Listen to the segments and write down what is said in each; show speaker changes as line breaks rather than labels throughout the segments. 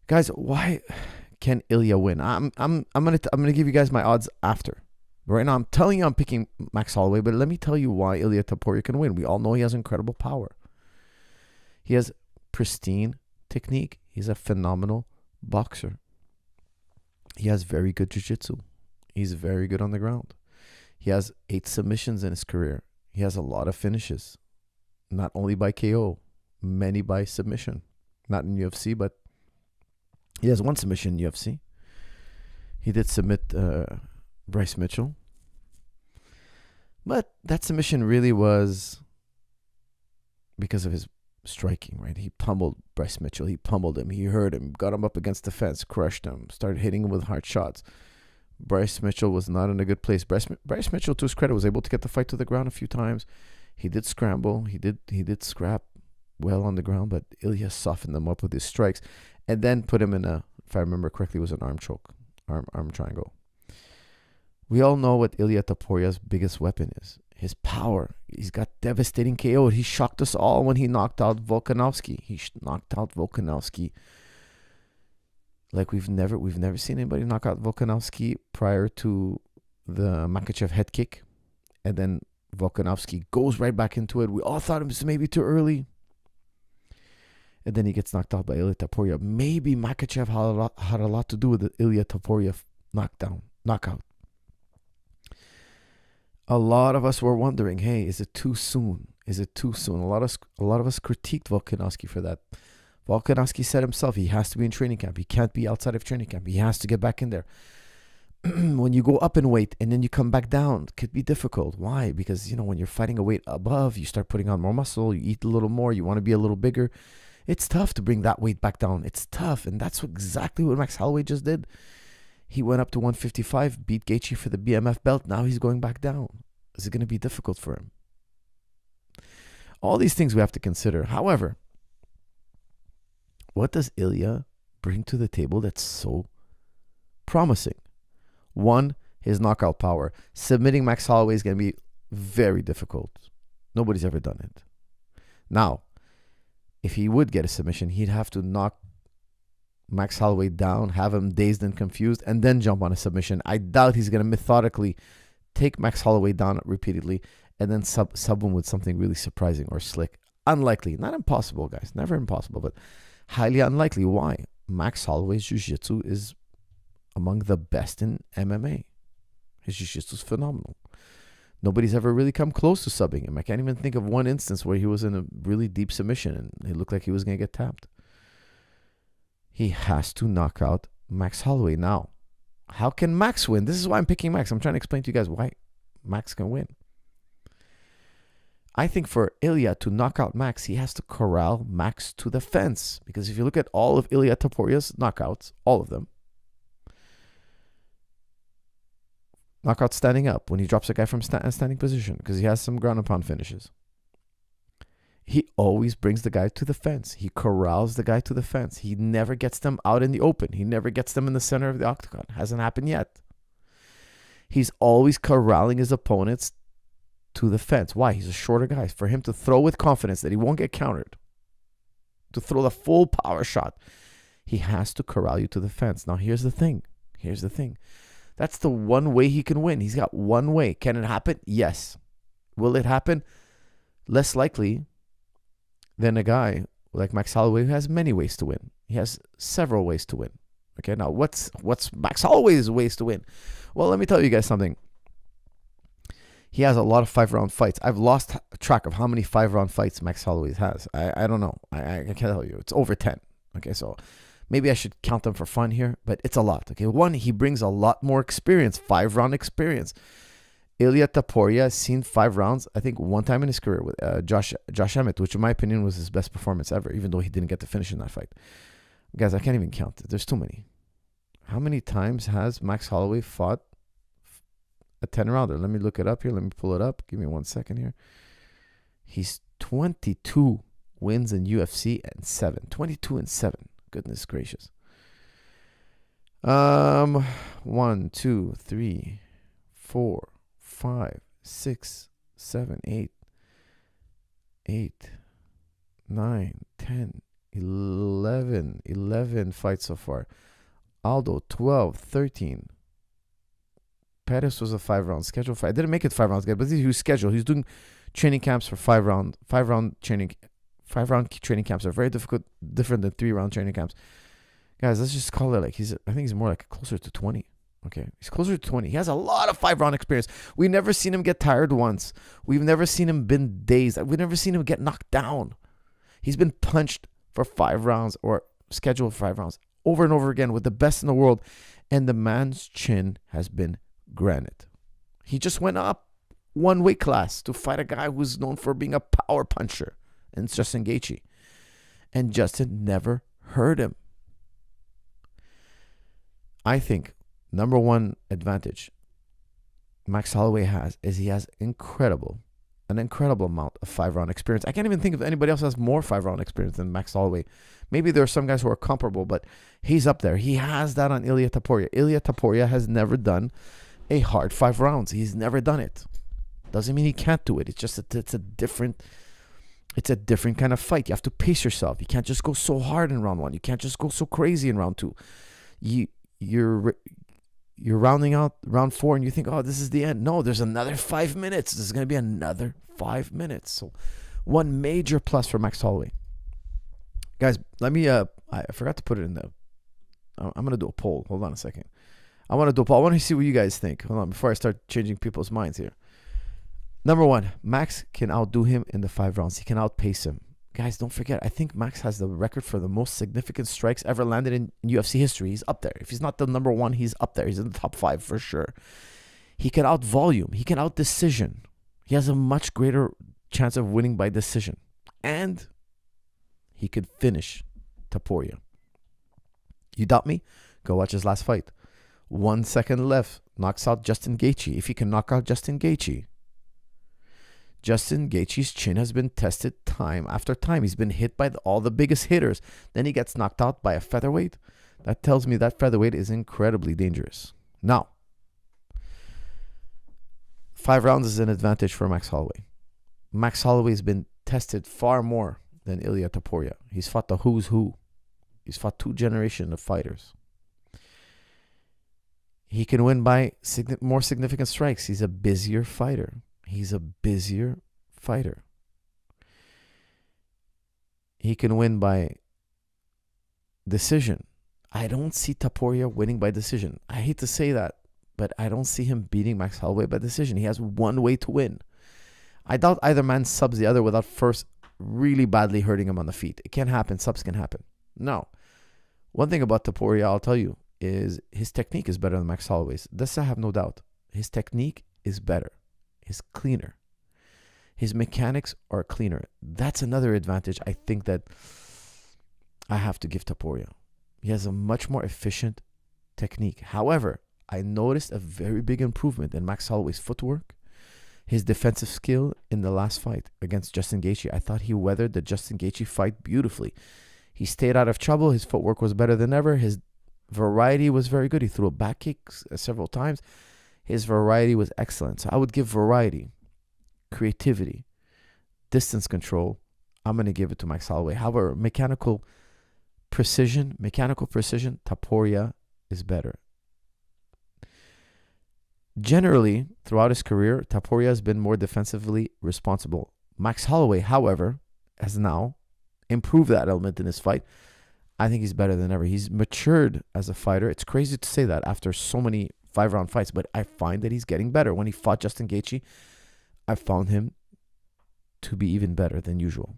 Guys, why can Ilia win? I'm gonna give you guys my odds after. Right now, I'm telling you I'm picking Max Holloway, but let me tell you why Ilia Topuria can win. We all know he has incredible power. He has pristine technique. He's a phenomenal boxer. He has very good jiu-jitsu. He's very good on the ground. He has 8 submissions in his career. He has a lot of finishes, not only by KO, many by submission. Not in UFC, but he has 1 submission in UFC. He did submit Bryce Mitchell. But that submission really was because of his striking, right? He pummeled Bryce Mitchell. He pummeled him. He hurt him, got him up against the fence, crushed him, started hitting him with hard shots. Bryce Mitchell was not in a good place. Bryce Mitchell, to his credit, was able to get the fight to the ground a few times. He did scramble. He did scrap well on the ground, but Ilia softened them up with his strikes and then put him in a, if I remember correctly, it was an arm choke, arm triangle. We all know what Ilia Topuria's biggest weapon is. His power. He's got devastating KO. He shocked us all when he knocked out Volkanovski. He knocked out Volkanovski like we've never seen anybody knock out Volkanovski prior to the Makhachev head kick. And then Volkanovski goes right back into it. We all thought it was maybe too early. And then he gets knocked out by Ilia Topuria. Maybe Makhachev had a lot to do with the Ilia Topuria knockout. A lot of us were wondering, hey, is it too soon? Is it too soon? A lot of us critiqued Volkanovski for that. Volkanovski said himself he has to be in training camp. He can't be outside of training camp. He has to get back in there. When you go up in weight and then you come back down, it could be difficult. Why? Because, when you're fighting a weight above, you start putting on more muscle, you eat a little more, you want to be a little bigger. It's tough to bring that weight back down. It's tough, and that's exactly what Max Holloway just did. He went up to 155, beat Gaethje for the BMF belt. Now he's going back down. Is it going to be difficult for him? All these things we have to consider. However, what does Ilia bring to the table that's so promising? 1, his knockout power. Submitting Max Holloway is going to be very difficult. Nobody's ever done it. Now, if he would get a submission, he'd have to knock Max Holloway down, have him dazed and confused, and then jump on a submission. I doubt he's going to methodically take Max Holloway down repeatedly and then sub him with something really surprising or slick. Unlikely. Not impossible, guys. Never impossible, but highly unlikely. Why? Max Holloway's jiu-jitsu is among the best in MMA. His jiu-jitsu is phenomenal. Nobody's ever really come close to subbing him. I can't even think of one instance where he was in a really deep submission and it looked like he was going to get tapped. He has to knock out Max Holloway. Now, how can Max win? This is why I'm picking Max. I'm trying to explain to you guys why Max can win. I think for Ilia to knock out Max, he has to corral Max to the fence. Because if you look at all of Ilia Topuria's knockouts, all of them, knockout standing up when he drops a guy from standing position because he has some ground and pound finishes. He always brings the guy to the fence. He corrals the guy to the fence. He never gets them out in the open. He never gets them in the center of the octagon. Hasn't happened yet. He's always corralling his opponents to the fence. Why? He's a shorter guy. For him to throw with confidence that he won't get countered, to throw the full power shot, he has to corral you to the fence. Now, here's the thing. That's the one way he can win. He's got one way. Can it happen? Yes. Will it happen? Less likely than a guy like Max Holloway who has many ways to win. He has several ways to win. Okay, now what's Max Holloway's ways to win? Well, let me tell you guys something. He has a lot of 5-round fights. I've lost track of how many 5-round fights Max Holloway has. I don't know. I can't tell you. It's over 10. Okay, so maybe I should count them for fun here, but it's a lot. Okay, 1, he brings a lot more experience, 5-round experience. Ilia Topuria has seen 5 rounds, I think, one time in his career with Josh Emmett, which in my opinion was his best performance ever, even though he didn't get to finish in that fight. Guys, I can't even count it. There's too many. How many times has Max Holloway fought a 10-rounder? Let me look it up here. Let me pull it up. Give me 1 second here. He's 22 wins in UFC and 7. 22 and 7. Goodness gracious. 1, 2, 3, 4, 5, 6, 7, 8, 9, 10, 11 fights so far. Aldo, 12, 13. Pettis was a 5-round schedule fight. I didn't make it 5 rounds, but he was scheduled. He's doing training camps for 5-round training. 5-round training camps are very different than 3-round training camps. Guys, let's just call it like I think he's more like closer to 20. Okay, he's closer to 20. He has a lot of 5-round experience. We've never seen him get tired once. We've never seen him been dazed. We've never seen him get knocked down. He's been punched for 5 rounds or scheduled 5 rounds over and over again with the best in the world. And the man's chin has been granite. He just went up 1 weight class to fight a guy who's known for being a power puncher. And it's Justin Gaethje. And Justin never hurt him. I think number one advantage Max Holloway has is he has an incredible amount of 5-round experience. I can't even think of anybody else who has more 5-round experience than Max Holloway. Maybe there are some guys who are comparable, but he's up there. He has that on Ilia Topuria. Ilia Topuria has never done a hard 5 rounds. He's never done it. Doesn't mean he can't do it. It's just it's a different kind of fight. You have to pace yourself. You can't just go so hard in round 1. You can't just go so crazy in round 2. You're rounding out round 4 and you think, oh, this is the end. No, there's another 5 minutes. There's going to be another 5 minutes. So one major plus for Max Holloway. Guys, let me, I forgot to put it in the, I'm going to do a poll. Hold on a second. I want to do a poll. I want to see what you guys think. Hold on, before I start changing people's minds here. Number 1, Max can outdo him in the 5 rounds. He can outpace him. Guys, don't forget, I think Max has the record for the most significant strikes ever landed in UFC history. He's up there. If he's not the number 1, he's up there. He's in the top 5 for sure. He can out volume. He can out decision. He has a much greater chance of winning by decision. And he could finish Topuria. You doubt me? Go watch his last fight. 1 second left. Knocks out Justin Gaethje. If he can knock out Justin Gaethje's chin has been tested time after time. He's been hit by all the biggest hitters. Then he gets knocked out by a featherweight. That tells me that featherweight is incredibly dangerous. Now, 5 rounds is an advantage for Max Holloway. Max Holloway has been tested far more than Ilia Topuria. He's fought the who's who. He's fought 2 generations of fighters. He can win by more significant strikes. He's a busier fighter. He can win by decision. I don't see Topuria winning by decision. I hate to say that, but I don't see him beating Max Holloway by decision. He has one way to win. I doubt either man subs the other without first really badly hurting him on the feet. It can happen. Subs can happen. No. One thing about Topuria, I'll tell you, is his technique is better than Max Holloway's. This I have no doubt. His technique is better. Is cleaner. His mechanics are cleaner. That's another advantage I think that I have to give Topuria. He has a much more efficient technique. However, I noticed a very big improvement in Max Holloway's footwork, his defensive skill in the last fight against Justin Gaethje. I thought he weathered the Justin Gaethje fight beautifully. He stayed out of trouble. His footwork was better than ever. His variety was very good. He threw a back kick several times. His variety was excellent. So I would give variety, creativity, distance control. I'm going to give it to Max Holloway. However, mechanical precision, Topuria is better. Generally, throughout his career, Topuria has been more defensively responsible. Max Holloway, however, has now improved that element in his fight. I think he's better than ever. He's matured as a fighter. It's crazy to say that after so many 5-round fights, but I find that he's getting better. When he fought Justin Gaethje, I found him to be even better than usual.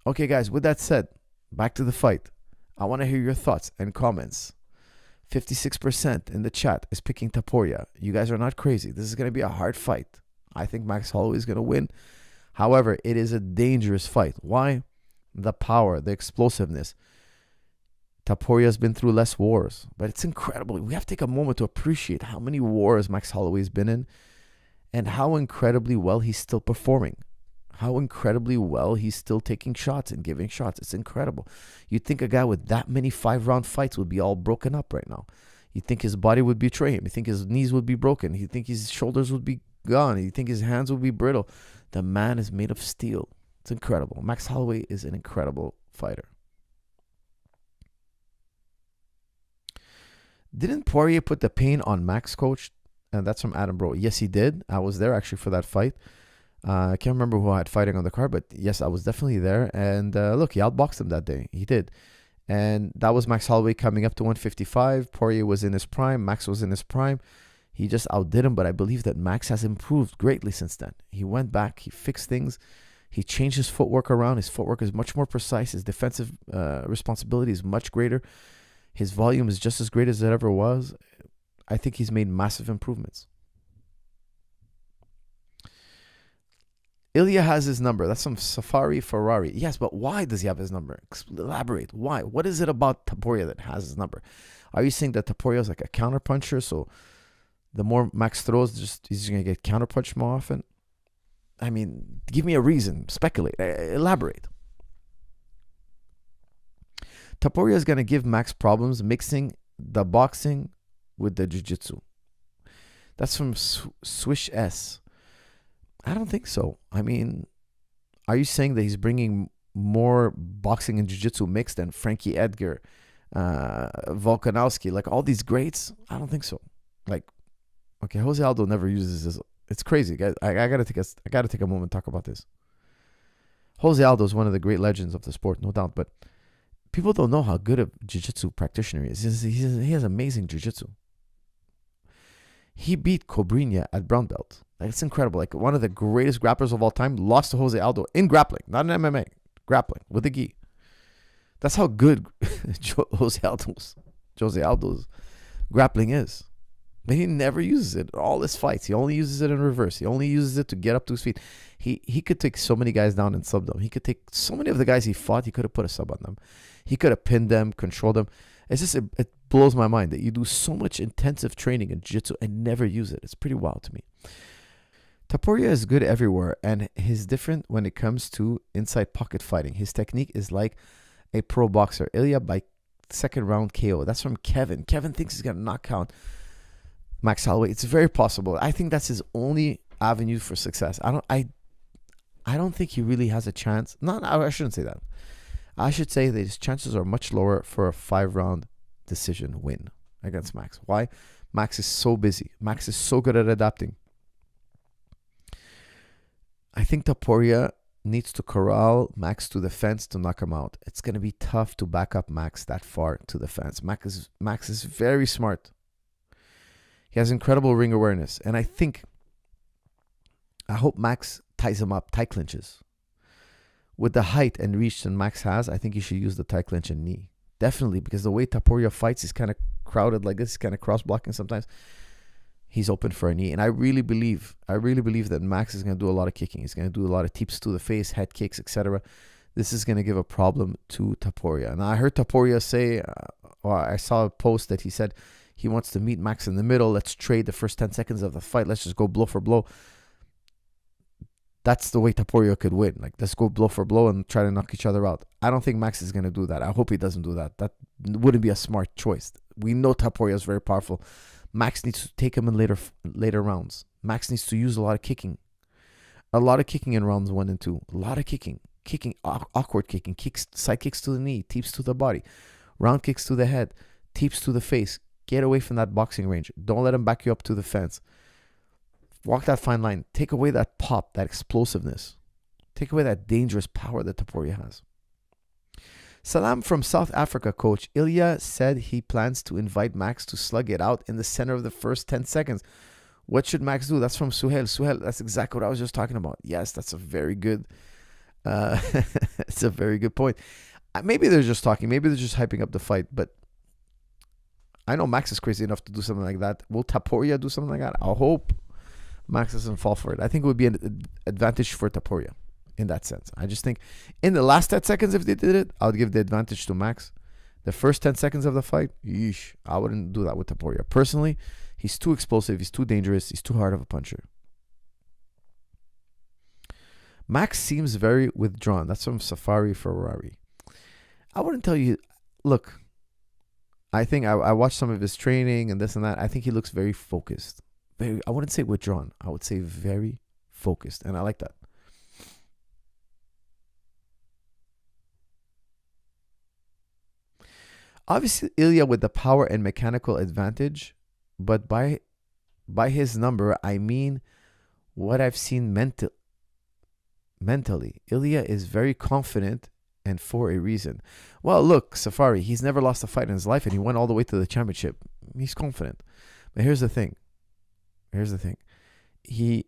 Okay, guys, with that said, back to the fight. I want to hear your thoughts and comments. 56% in the chat is picking Topuria. You guys are not crazy. This is going to be a hard fight. I think Max Holloway is going to win. However, it is a dangerous fight. Why? The power, the explosiveness. Topuria has been through less wars, but it's incredible. We have to take a moment to appreciate how many wars Max Holloway has been in and how incredibly well he's still performing, how incredibly well he's still taking shots and giving shots. It's incredible. You'd think a guy with that many 5-round fights would be all broken up right now. You'd think his body would betray him. You'd think his knees would be broken. You'd think his shoulders would be gone. You'd think his hands would be brittle. The man is made of steel. It's incredible. Max Holloway is an incredible fighter. Didn't Poirier put the pain on Max, coach? And that's from Adam Bro. Yes, he did. I was there actually for that fight. I can't remember who I had fighting on the card, but yes, I was definitely there. And look, he outboxed him that day. He did. And that was Max Holloway coming up to 155. Poirier was in his prime. Max was in his prime. He just outdid him, but I believe that Max has improved greatly since then. He went back. He fixed things. He changed his footwork around. His footwork is much more precise. His defensive responsibility is much greater. His volume is just as great as it ever was. I think he's made massive improvements. Ilia has his number. That's from Safari Ferrari. Yes, but why does he have his number? Elaborate. Why? What is it about Topuria that has his number? Are you saying that Topuria is like a counterpuncher, so the more Max throws, he's going to get counterpunched more often? I mean, give me a reason. Speculate. Elaborate. Topuria is going to give Max problems mixing the boxing with the jiu-jitsu. That's from Swish S. I don't think so. I mean, are you saying that he's bringing more boxing and jiu-jitsu mixed than Frankie Edgar, Volkanovski, like all these greats? I don't think so. Like, okay, Jose Aldo never uses this. It's crazy, guys. I gotta take a moment to talk about this. Jose Aldo is one of the great legends of the sport, no doubt, but people don't know how good a jiu-jitsu practitioner he is. He has amazing jiu-jitsu. He beat Cobrinha at brown belt. Like, it's incredible. Like, one of the greatest grapplers of all time lost to Jose Aldo in grappling, not in MMA, grappling with the gi. That's how good Jose Aldo's grappling is. But he never uses it in all his fights. He only uses it in reverse. He only uses it to get up to his feet. He could take so many guys down and sub them. He could take so many of the guys he fought. He could have put a sub on them. He could have pinned them, controlled them. It's just, it blows my mind that you do so much intensive training in jiu-jitsu and never use it. It's pretty wild to me. Topuria is good everywhere, and he's different when it comes to inside pocket fighting. His technique is like a pro boxer. Ilia by second round KO. That's from Kevin. Kevin thinks he's going to knock out Max Holloway. It's very possible. I think that's his only avenue for success. I don't think he really has a chance. I shouldn't say that. I should say that his chances are much lower for a 5-round decision win against Max. Why? Max is so busy. Max is so good at adapting. I think Topuria needs to corral Max to the fence to knock him out. It's going to be tough to back up Max that far to the fence. Max is very smart. He has incredible ring awareness. And I hope Max ties him up, tie clinches. With the height and reach that Max has, I think he should use the tie clinch and knee. Definitely, because the way Topuria fights, he's kind of crowded like this, kind of cross-blocking sometimes. He's open for a knee. And I really believe that Max is going to do a lot of kicking. He's going to do a lot of teeps to the face, head kicks, etc. This is going to give a problem to Topuria. And I heard Topuria say, or I saw a post that he said he wants to meet Max in the middle. Let's trade the first 10 seconds of the fight. Let's just go blow for blow. That's the way Topuria could win. Like, let's go blow for blow and try to knock each other out. I don't think Max is going to do that. I hope he doesn't do that. That wouldn't be a smart choice. We know Topuria is very powerful. Max needs to take him in later rounds. Max needs to use a lot of kicking. A lot of kicking in rounds 1 and 2. A lot of kicking. Awkward kicking. Side kicks to the knee. Teeps to the body. Round kicks to the head. Teeps to the face. Get away from that boxing range. Don't let him back you up to the fence. Walk that fine line. Take away that pop, that explosiveness. Take away that dangerous power that Topuria has. Salam from South Africa, coach. Ilia said he plans to invite Max to slug it out in the center of the first 10 seconds. What should Max do? That's from Suhail. Suhail, that's exactly what I was just talking about. Yes, that's a very good it's a very good point. Maybe they're just talking. Maybe they're just hyping up the fight. But I know Max is crazy enough to do something like that. Will Topuria do something like that? I hope Max doesn't fall for it. I think it would be an advantage for Topuria in that sense. I just think in the last 10 seconds, if they did it, I would give the advantage to Max. The first 10 seconds of the fight, I wouldn't do that with Topuria. Personally, he's too explosive. He's too dangerous. He's too hard of a puncher. Max seems very withdrawn. That's from Safari Ferrari. I wouldn't tell you, look, I think I watched some of his training and this and that. I think he looks very focused. I wouldn't say withdrawn. I would say very focused. And I like that. Obviously, Ilia with the power and mechanical advantage, but by his number, I mean what I've seen mentally. Ilia is very confident and for a reason. Well, look, Safari, he's never lost a fight in his life and he went all the way to the championship. He's confident. But here's the thing. He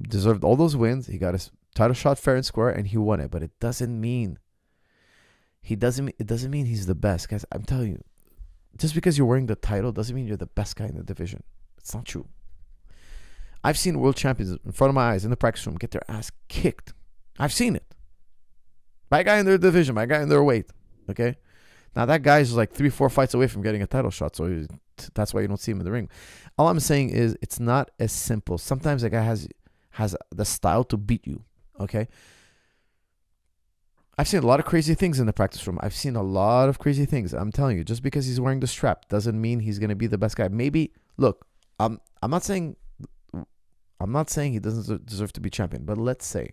deserved all those wins. He got his title shot fair and square and he won it. But it doesn't mean he's the best. Guys, I'm telling you, just because you're wearing the title doesn't mean you're the best guy in the division. It's not true. I've seen world champions in front of my eyes in the practice room get their ass kicked. I've seen it. By a guy in their division, by a guy in their weight. Okay? Now, that guy's like 3-4 fights away from getting a title shot, so that's why you don't see him in the ring. All I'm saying is it's not as simple. Sometimes a guy has the style to beat you. Okay? I've seen a lot of crazy things in the practice room. I've seen a lot of crazy things. I'm telling you, just because he's wearing the strap doesn't mean he's going to be the best guy. Maybe, look, I'm not saying he doesn't deserve to be champion, but let's say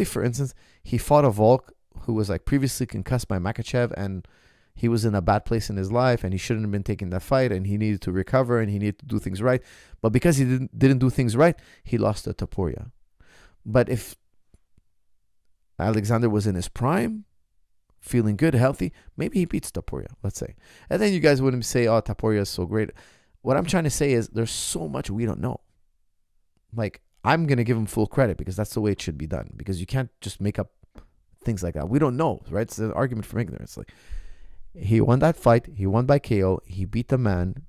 for instance, he fought a Volk who was like previously concussed by Makhachev and he was in a bad place in his life and he shouldn't have been taking that fight and he needed to recover and he needed to do things right. But because he didn't do things right, he lost to Topuria. But if Alexander was in his prime, feeling good, healthy, maybe he beats Topuria, let's say. And then you guys wouldn't say, oh, Topuria is so great. What I'm trying to say is there's so much we don't know. Like, I'm going to give him full credit because that's the way it should be done. Because you can't just make up things like that. We don't know, right? It's an argument from ignorance. Like, he won that fight. He won by KO. He beat the man.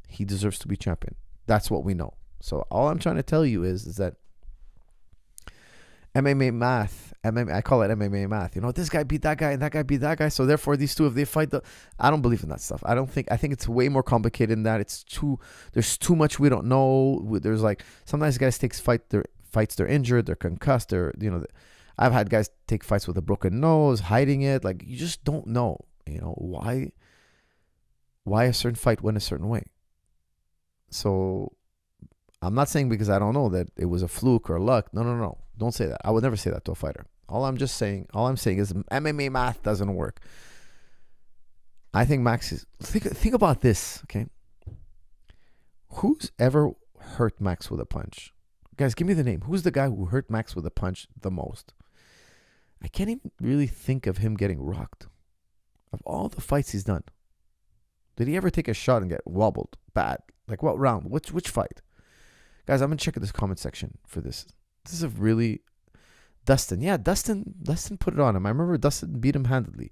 He deserves to be champion. That's what we know. So all I'm trying to tell you is that MMA math, I call it MMA math. You know, this guy beat that guy and that guy beat that guy. So therefore, these two, if they fight, I don't believe in that stuff. I think it's way more complicated than that. There's too much we don't know. There's like, sometimes guys take fights, they're injured, they're concussed, I've had guys take fights with a broken nose, hiding it. Like, you just don't know, why a certain fight went a certain way. So I'm not saying because I don't know that it was a fluke or luck. No. Don't say that. I would never say that to a fighter. All I'm saying is MMA math doesn't work. I think Max is... Think about this, okay? Who's ever hurt Max with a punch? Guys, give me the name. Who's the guy who hurt Max with a punch the most? I can't even really think of him getting rocked. Of all the fights he's done. Did he ever take a shot and get wobbled bad? Like, what round? Which fight? Guys, I'm going to check this comment section for this. This is a really... Dustin. Yeah, Dustin put it on him. I remember Dustin beat him handedly.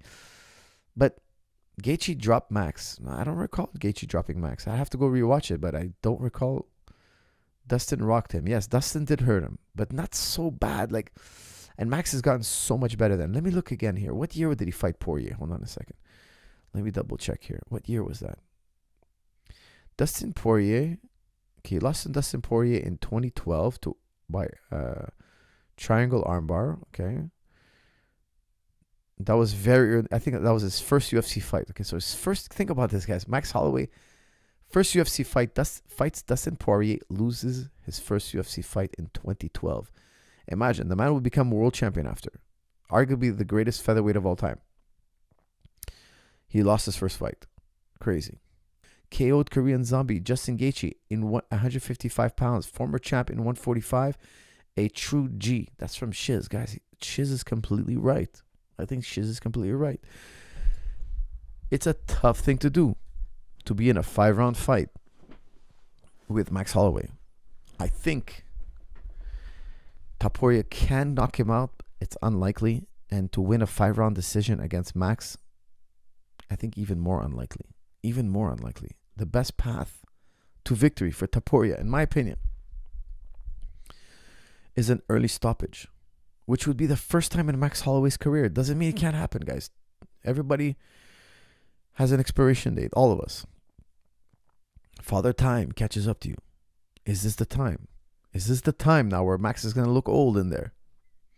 But Gaethje dropped Max. I don't recall Gaethje dropping Max. I have to go rewatch it, but I don't recall Dustin rocked him. Yes, Dustin did hurt him, but not so bad. Like, and Max has gotten so much better then. Let me look again here. What year did he fight Poirier? Hold on a second. Let me double check here. What year was that? Dustin Poirier... Okay, he lost to Dustin Poirier in 2012 by triangle armbar. Okay, that was very early. I think that was his first UFC fight. Okay, so his first. Think about this, guys. Max Holloway, first UFC fight. Fights Dustin Poirier, loses his first UFC fight in 2012. Imagine, the man would become world champion after, arguably the greatest featherweight of all time. He lost his first fight. Crazy. KO'd Korean zombie Justin Gaethje in 155 pounds. Former champ in 145. A true G. That's from Shiz, guys. Shiz is completely right. I think Shiz is completely right. It's a tough thing to do, to be in a 5-round fight with Max Holloway. I think Topuria can knock him out. It's unlikely. And to win a 5-round decision against Max, I think even more unlikely. Even more unlikely. The best path to victory for Topuria, in my opinion, is an early stoppage, which would be the first time in Max Holloway's career. Doesn't mean it can't happen, guys. Everybody has an expiration date. All of us. Father Time catches up to you. Is this the time? Is this the time now where Max is going to look old in there?